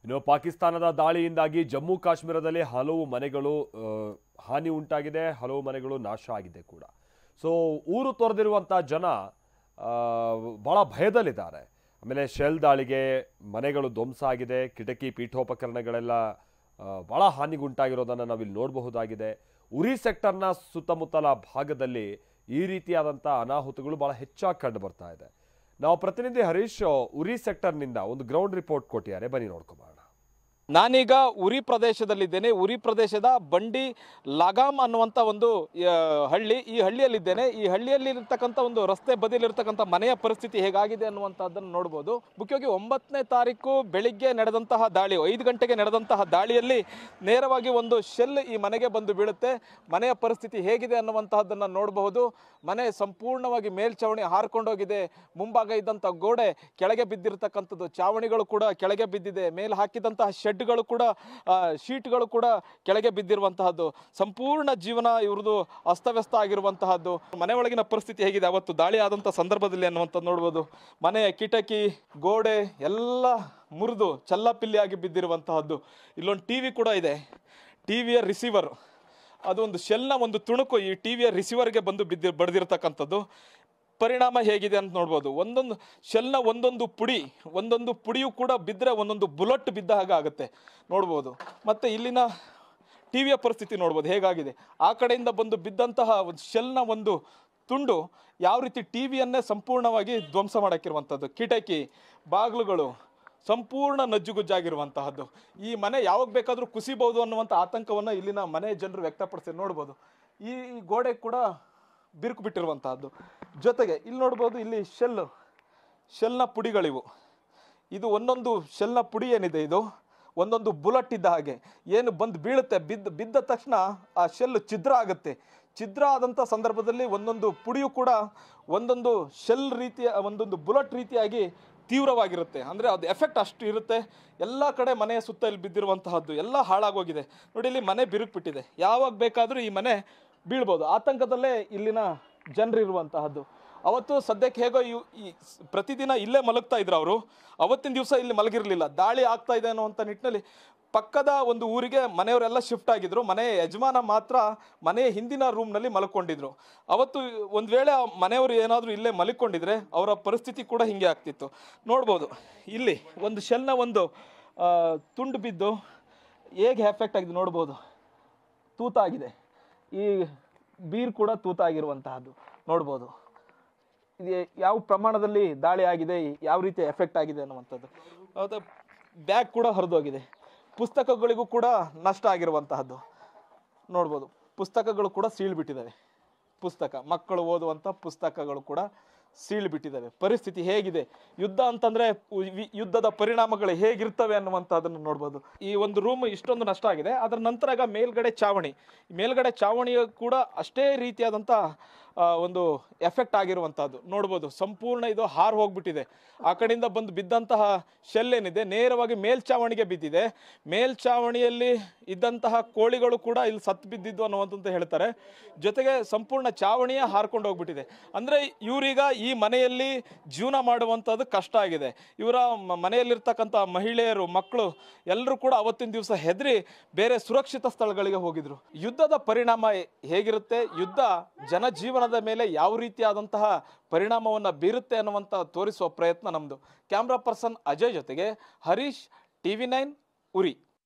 ಇನ್ನು ಪಾಕಿಸ್ತಾನದ ದಾಳಿಯಿಂದಾಗಿ ಜಮ್ಮು ಕಾಶ್ಮೀರದಲ್ಲಿ ಹಲವು ಮನೆಗಳು ಹಾನಿ ಉಂಟಾಗಿದೆ, ಹಲವು ಮನೆಗಳು ನಾಶ ಆಗಿದೆ ಕೂಡ. ಸೊ ಊರು ತೊರೆದಿರುವಂಥ ಜನ ಬಹಳ ಭಯದಲ್ಲಿದ್ದಾರೆ. ಆಮೇಲೆ ಶೆಲ್ ದಾಳಿಗೆ ಮನೆಗಳು ಧ್ವಂಸ ಆಗಿದೆ, ಕಿಟಕಿ ಪೀಠೋಪಕರಣಗಳೆಲ್ಲ ಬಹಳ ಹಾನಿಗುಂಟಾಗಿರೋದನ್ನು ನಾವಿಲ್ಲಿ ನೋಡಬಹುದಾಗಿದೆ. ಉರಿ ಸೆಕ್ಟರ್ನ ಸುತ್ತಮುತ್ತಲ ಭಾಗದಲ್ಲಿ ಈ ರೀತಿಯಾದಂಥ ಅನಾಹುತಗಳು ಬಹಳ ಹೆಚ್ಚಾಗಿ ಕಂಡು ಬರ್ತಾ ಇದೆ. ನಾವು ಪ್ರತಿನಿಧಿ ಹರೀಶ್ ಉರಿ ಸೆಕ್ಟರ್ನಿಂದ ಒಂದು ಗ್ರೌಂಡ್ ರಿಪೋರ್ಟ್ ಕೊಟ್ಟಿದ್ದಾರೆ, ಬನ್ನಿ ನೋಡ್ಕೊಂಬೋಣ. ನಾನೀಗ ಉರಿ ಪ್ರದೇಶದಲ್ಲಿದ್ದೇನೆ. ಉರಿ ಪ್ರದೇಶದ ಬಂಡಿ ಲಗಾಮ್ ಅನ್ನುವಂಥ ಒಂದು ಹಳ್ಳಿ, ಈ ಹಳ್ಳಿಯಲ್ಲಿದ್ದೇನೆ. ಈ ಹಳ್ಳಿಯಲ್ಲಿ ಇರ್ತಕ್ಕಂಥ ಒಂದು ರಸ್ತೆ ಬದಿಯಲ್ಲಿರ್ತಕ್ಕಂಥ ಮನೆಯ ಪರಿಸ್ಥಿತಿ ಹೇಗಾಗಿದೆ ಅನ್ನುವಂಥದ್ದನ್ನು ನೋಡ್ಬೋದು. ಮುಖ್ಯವಾಗಿ 9ನೇ ತಾರೀಕು ಬೆಳಿಗ್ಗೆ ನಡೆದಂತಹ ದಾಳಿ, 5 ಗಂಟೆಗೆ ನಡೆದಂತಹ ದಾಳಿಯಲ್ಲಿ ನೇರವಾಗಿ ಒಂದು ಶೆಲ್ ಈ ಮನೆಗೆ ಬಂದು ಬೀಳುತ್ತೆ. ಮನೆಯ ಪರಿಸ್ಥಿತಿ ಹೇಗಿದೆ ಅನ್ನುವಂತಹದ್ದನ್ನು ನೋಡಬಹುದು. ಮನೆ ಸಂಪೂರ್ಣವಾಗಿ ಮೇಲ್ಛಾವಣಿ ಹಾರ್ಕೊಂಡೋಗಿದೆ. ಮುಂಭಾಗ ಇದ್ದಂಥ ಗೋಡೆ ಕೆಳಗೆ ಬಿದ್ದಿರತಕ್ಕಂಥದ್ದು, ಚಾವಣಿಗಳು ಕೂಡ ಕೆಳಗೆ ಬಿದ್ದಿದೆ. ಮೇಲೆ ಹಾಕಿದಂತಹ ಶೆಡ್ಗಳು ಕೂಡ, ಶೀಟ್ಗಳು ಕೂಡ ಕೆಳಗೆ ಬಿದ್ದಿರುವಂತಹದ್ದು. ಸಂಪೂರ್ಣ ಜೀವನ ಇವ್ರದ್ದು ಅಸ್ತವ್ಯಸ್ತ ಆಗಿರುವಂತಹದ್ದು. ಮನೆ ಒಳಗಿನ ಪರಿಸ್ಥಿತಿ ಹೇಗಿದೆ ಅವತ್ತು ದಾಳಿ ಆದಂಥ ಸಂದರ್ಭದಲ್ಲಿ ಅನ್ನುವಂಥದ್ದು ನೋಡ್ಬೋದು. ಮನೆಯ ಕಿಟಕಿ, ಗೋಡೆ ಎಲ್ಲ ಮುರಿದು ಚಲ್ಲಾಪಿಲ್ಲಿಯಾಗಿ ಬಿದ್ದಿರುವಂತಹದ್ದು. ಇಲ್ಲೊಂದು ಟಿವಿ ಕೂಡ ಇದೆ, ಟಿವಿಯ ರಿಸೀವರ್, ಅದು ಒಂದು ಶೆಲ್ನ ಒಂದು ತುಣುಕು ಈ ಟಿವಿಯ ರಿಸೀವರ್ಗೆ ಬಂದು ಬಡ್ದಿರ್ತಕ್ಕಂಥದ್ದು. ಪರಿಣಾಮ ಹೇಗಿದೆ ಅಂತ ನೋಡ್ಬೋದು. ಒಂದೊಂದು ಶೆಲ್ನ ಒಂದೊಂದು ಪುಡಿಯೂ ಕೂಡ ಬಿದ್ದರೆ ಒಂದೊಂದು ಬುಲೆಟ್ ಬಿದ್ದ ಹಾಗೆ ಆಗುತ್ತೆ ನೋಡ್ಬೋದು. ಮತ್ತು ಇಲ್ಲಿನ ಟಿವಿಯ ಪರಿಸ್ಥಿತಿ ನೋಡ್ಬೋದು ಹೇಗಾಗಿದೆ. ಆ ಕಡೆಯಿಂದ ಬಂದು ಬಿದ್ದಂತಹ ಒಂದು ಶೆಲ್ನ ಒಂದು ತುಂಡು ಯಾವ ರೀತಿ ಟಿವಿಯನ್ನೇ ಸಂಪೂರ್ಣವಾಗಿ ಧ್ವಂಸ ಮಾಡೋಕ್ಕಿರುವಂಥದ್ದು. ಕಿಟಕಿ, ಬಾಗಿಲುಗಳು ಸಂಪೂರ್ಣ ನಜ್ಜುಗುಜ್ಜಾಗಿರುವಂತಹದ್ದು. ಈ ಮನೆ ಯಾವಾಗ ಬೇಕಾದರೂ ಕುಸಿಬಹುದು ಅನ್ನುವಂಥ ಆತಂಕವನ್ನು ಇಲ್ಲಿನ ಮನೆ ಜನರು ವ್ಯಕ್ತಪಡಿಸಿ ನೋಡ್ಬೋದು. ಈ ಗೋಡೆ ಕೂಡ ಬಿರುಕು ಬಿಟ್ಟಿರುವಂತಹದ್ದು. ಜೊತೆಗೆ ಇಲ್ಲಿ ನೋಡ್ಬೋದು, ಇಲ್ಲಿ ಶೆಲ್ನ ಪುಡಿಗಳಿವು. ಇದು ಒಂದೊಂದು ಶೆಲ್ನ ಪುಡಿ ಏನಿದೆ, ಇದು ಒಂದೊಂದು ಬುಲೆಟ್ ಇದ್ದ ಹಾಗೆ ಏನು ಬಂದು ಬೀಳುತ್ತೆ. ಬಿದ್ದ ತಕ್ಷಣ ಆ ಶೆಲ್ ಛಿದ್ರ ಆಗುತ್ತೆ. ಛಿದ್ರ ಆದಂಥ ಸಂದರ್ಭದಲ್ಲಿ ಒಂದೊಂದು ಪುಡಿಯು ಕೂಡ ಒಂದೊಂದು ಶೆಲ್ ರೀತಿಯ, ಒಂದೊಂದು ಬುಲೆಟ್ ರೀತಿಯಾಗಿ ತೀವ್ರವಾಗಿರುತ್ತೆ. ಅಂದರೆ ಅದು ಎಫೆಕ್ಟ್ ಅಷ್ಟು ಇರುತ್ತೆ. ಎಲ್ಲ ಕಡೆ ಮನೆಯ ಸುತ್ತ ಇಲ್ಲಿ ಬಿದ್ದಿರುವಂತಹದ್ದು ಎಲ್ಲ ಹಾಳಾಗೋಗಿದೆ ನೋಡಿ. ಇಲ್ಲಿ ಮನೆ ಬಿರುಕು ಬಿಟ್ಟಿದೆ, ಯಾವಾಗ ಬೇಕಾದರೂ ಈ ಮನೆ ಬೀಳ್ಬೋದು. ಆತಂಕದಲ್ಲೇ ಇಲ್ಲಿನ ಜನರು ಇರುವಂತಹದ್ದು. ಅವತ್ತು ಸದ್ಯಕ್ಕೆ ಹೇಗೋ ಈ ಪ್ರತಿದಿನ ಇಲ್ಲೇ ಮಲಗ್ತಾ ಇದ್ರು ಅವರು. ಅವತ್ತಿನ ದಿವಸ ಇಲ್ಲಿ ಮಲಗಿರಲಿಲ್ಲ. ದಾಳಿ ಆಗ್ತಾ ಇದೆ ಅನ್ನುವಂಥ ನಿಟ್ಟಿನಲ್ಲಿ ಪಕ್ಕದ ಒಂದು ಊರಿಗೆ ಮನೆಯವರೆಲ್ಲ ಶಿಫ್ಟ್ ಆಗಿದ್ರು. ಮನೆಯ ಯಜಮಾನ ಮಾತ್ರ ಮನೆಯ ಹಿಂದಿನ ರೂಮ್ನಲ್ಲಿ ಮಲ್ಕೊಂಡಿದ್ರು. ಅವತ್ತು ಒಂದು ವೇಳೆ ಮನೆಯವರು ಏನಾದರೂ ಇಲ್ಲೇ ಮಲ್ಕೊಂಡಿದ್ರೆ ಅವರ ಪರಿಸ್ಥಿತಿ ಕೂಡ ಹಿಂಗೆ ಆಗ್ತಿತ್ತು ನೋಡ್ಬೋದು. ಇಲ್ಲಿ ಒಂದು ಶೆಲ್ನ ಒಂದು ತುಂಡು ಬಿದ್ದು ಹೇಗೆ ಎಫೆಕ್ಟ್ ಆಗಿದೆ ನೋಡ್ಬೋದು. ತೂತಾಗಿದೆ, ಈ ಬೀರ್ ಕೂಡ ತೂತಾಗಿರುವಂತಹದ್ದು ನೋಡ್ಬೋದು. ಇದು ಯಾವ ಪ್ರಮಾಣದಲ್ಲಿ ದಾಳಿ ಆಗಿದೆ, ಯಾವ ರೀತಿ ಎಫೆಕ್ಟ್ ಆಗಿದೆ ಅನ್ನುವಂಥದ್ದು. ಅದು ಬ್ಯಾಗ್ ಕೂಡ ಹರಿದೋಗಿದೆ. ಪುಸ್ತಕಗಳಿಗೂ ಕೂಡ ನಷ್ಟ ಆಗಿರುವಂತಹದ್ದು ನೋಡ್ಬೋದು. ಪುಸ್ತಕಗಳು ಕೂಡ ಸೀಳ್ಬಿಟ್ಟಿದ್ದಾವೆ. ಮಕ್ಕಳು ಓದುವಂಥ ಪುಸ್ತಕಗಳು ಕೂಡ ಸೀಳ್ಬಿಟ್ಟಿದ್ದಾವೆ. ಪರಿಸ್ಥಿತಿ ಹೇಗಿದೆ, ಯುದ್ಧ ಅಂತಂದರೆ ಯುದ್ಧದ ಪರಿಣಾಮಗಳು ಹೇಗಿರ್ತವೆ ಅನ್ನುವಂಥದ್ದನ್ನು ನೋಡ್ಬೋದು. ಈ ಒಂದು ರೂಮ್ ಇಷ್ಟೊಂದು ನಷ್ಟ ಆಗಿದೆ. ಅದರ ನಂತರ ಈಗ ಮೇಲ್ಗಡೆ ಚಾವಣಿಯು ಕೂಡ ಅಷ್ಟೇ ರೀತಿಯಾದಂಥ ಒಂದು ಎಫೆಕ್ಟ್ ಆಗಿರುವಂಥದ್ದು ನೋಡ್ಬೋದು. ಸಂಪೂರ್ಣ ಇದು ಹಾರು ಹೋಗ್ಬಿಟ್ಟಿದೆ. ಆ ಕಡೆಯಿಂದ ಬಂದು ಬಿದ್ದಂತಹ ಶೆಲ್ ಏನಿದೆ ನೇರವಾಗಿ ಮೇಲ್ಛಾವಣಿಗೆ ಬಿದ್ದಿದೆ. ಮೇಲ್ಛಾವಣಿಯಲ್ಲಿ ಇದ್ದಂತಹ ಕೋಳಿಗಳು ಕೂಡ ಇಲ್ಲಿ ಸತ್ತು ಬಿದ್ದಿದ್ದು ಅನ್ನುವಂತ ಹೇಳ್ತಾರೆ. ಜೊತೆಗೆ ಸಂಪೂರ್ಣ ಚಾವಣಿಯೇ ಹಾರ್ಕೊಂಡು ಹೋಗ್ಬಿಟ್ಟಿದೆ. ಅಂದರೆ ಇವರೀಗ ಈ ಮನೆಯಲ್ಲಿ ಜೀವನ ಮಾಡುವಂಥದ್ದು ಕಷ್ಟ ಆಗಿದೆ. ಇವರ ಮನೆಯಲ್ಲಿರ್ತಕ್ಕಂಥ ಮಹಿಳೆಯರು, ಮಕ್ಕಳು ಎಲ್ಲರೂ ಕೂಡ ಅವತ್ತಿನ ದಿವಸ ಹೆದರಿ ಬೇರೆ ಸುರಕ್ಷಿತ ಸ್ಥಳಗಳಿಗೆ ಹೋಗಿದ್ರು. ಯುದ್ಧದ ಪರಿಣಾಮ ಹೇಗಿರುತ್ತೆ, ಯುದ್ಧ ಜನಜೀವನದ ಮೇಲೆ ಯಾವ ರೀತಿಯಾದಂತಹ ಪರಿಣಾಮವನ್ನು ಬೀರುತ್ತೆ ಅನ್ನುವಂಥ ತೋರಿಸುವ ಪ್ರಯತ್ನ ನಮ್ಮದು. ಕ್ಯಾಮ್ರಾ ಪರ್ಸನ್ ಅಜಯ್ ಜೊತೆಗೆ ಹರೀಶ್, TV9 ಉರಿ.